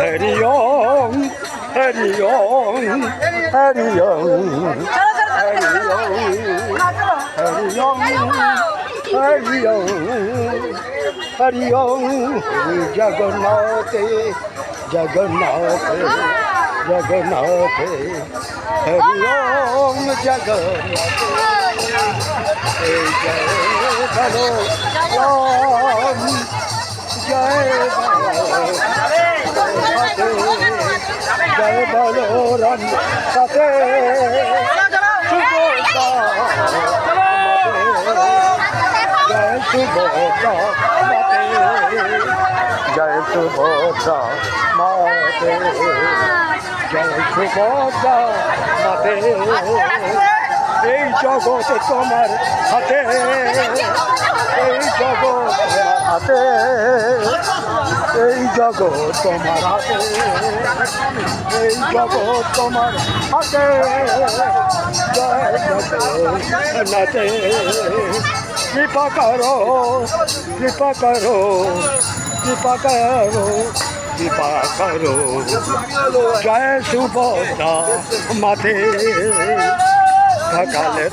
हरि ओम हरि ओम हरि ओम हरि ओम हरि ओम हरि ओम जगन्नाथ जगन्नाथ जगन्नाथ हरि ओम जगन्नाथ जय बोलो राम जय जय बोलो राम सते जय सुभद्रा जय सुभद्रा माते जय सुभद्रा माते এই জগৎ তোমার হাতে এই জগৎ তোমার হাতে এই জগৎ তোমার হাতে এই জগৎ তোমার হাতে জয় জগন্নাথে কৃপা করো কৃপা করো কৃপা করো কৃপা করো জয় সুভদ্রা মাতে সকালে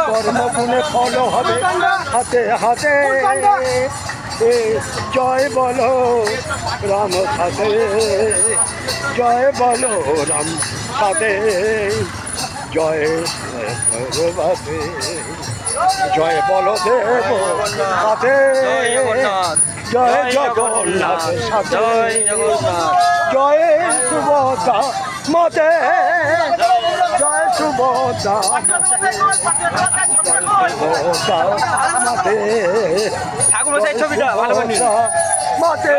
কর্মগুণে ফল হবে হাতে হাতে জয় বলো রাম সাথে জয় বলো রাম সাথে জয় ভগবতে জয় বলো দেব সাথে জয় জগন্নাথ সাথে জয় সুভদ্রা মাতে জয় সুভদ্রা মাতে ঠাকুর সেই ছবিটা ভালো মাতে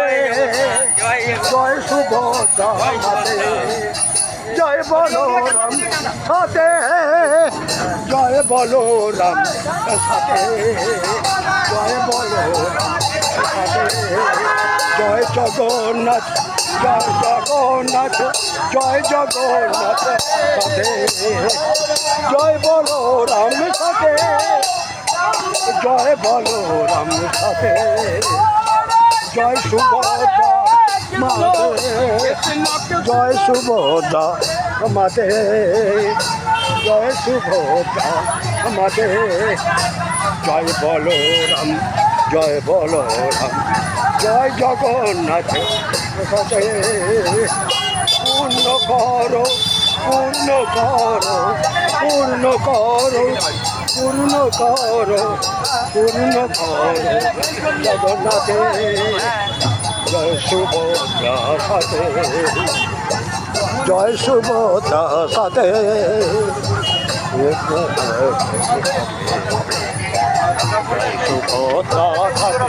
জয় সুভদ্রা মাতে জয় বলো রাম সাথে জয় বলো রাম সাথে জয় বলো সাথে জয় জগন্নাথ জয় জগন্নাথ জয় জগন্নাথ সাথে জয় বলো রাম সাথে জয় বলো রাম সাথে জয় সুভদ্রা মাতে জয় সুভদ্রা মাতে জয় সুভদ্রা মাতে জয় বলো রাম জয় বলো রাম জয় জগন্নাথ সাথে পূর্ণ করো পূর্ণ করো পূর্ণ করো পূর্ণ করো পূর্ণ করো জগন্নাথে জয় সুভদ্রা সাথে জয় সুভদ্রা সাথে সুভদ্রা সাথে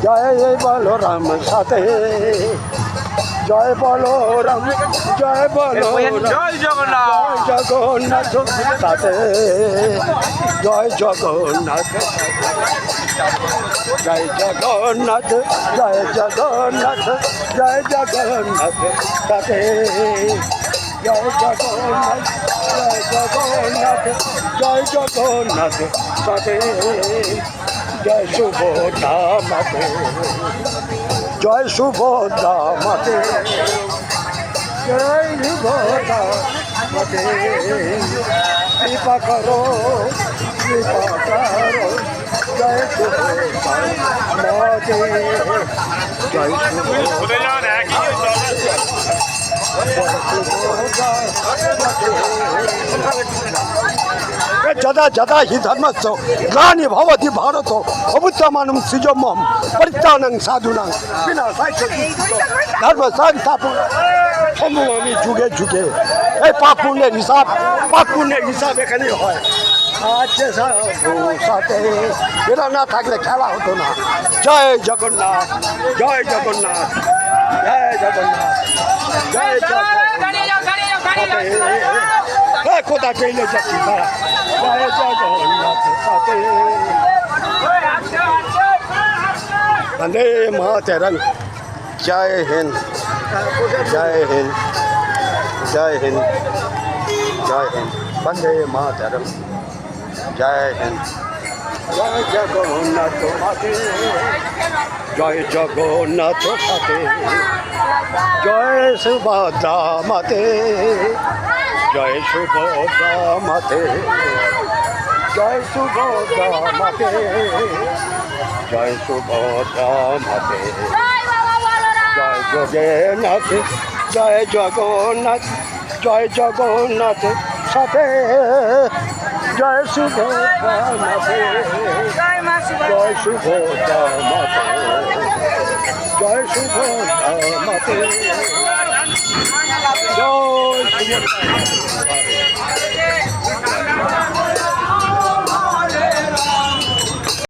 জয় বলো রাম সাথে জয় বলো রাম জয় বলো জয় জগন্নাথ জগন্নাথ সাথে জয় জগন্নাথ জয় জগন্নাথ জয় জগন্নাথ জয় জগন্নাথ সাথে জয় জগন্নাথ জয় জগন্নাথ জয় জগন্নাথ সাথে জয় সুভদ্রা মাতে জয় সুভদ্রা মাতে জয় সুভদ্রা মাতে কৃপা করো কৃপা করো জয় সুভদ্রা মাতে জয় সুভদ্রা যদা যদা হি ধর্মস্য গ্লানি ভবতি ভারত অভুত্তমানং সৃজমম পরিত্রাণং সাধুনাং বিনাশায় ধর্ম সংস্থাপন সম্ভবমি যুগে যুগে এই পাপ পুণ্যের হিসাব এখানে হয় আচ্ছা সাথে এরা না থাকলে খেলা হতো না জয় জগন্নাথ জয় জগন্নাথ জয় জগন্নাথ জয় জগন্নাথ কোথা পেলে যাচ্ছি তারা জয় জগন্নাথ সাথে বন্দে মাতরম জয় হিন্দ। জয় হিন্দ জয় হিন্দ জয় হিন্দ বন্দে মাতরম জয় হিন্দ জয় জগন্নাথ মাতে জয় জগন্নাথ মাতে জয় সুভদ্রা মাতে জয় সুভদ্রা মাতে জয় সুভদ্রা মাতে জয় সুভদ্রা মাতে জয় জগন্নাথ জয় জগন্নাথ জয় জগন্নাথ সাথে জয় সুভদ্রা মাতে জয় সুভদ্রা মাতে জয় সুভদ্রা মাতে জয় সুভদ্রা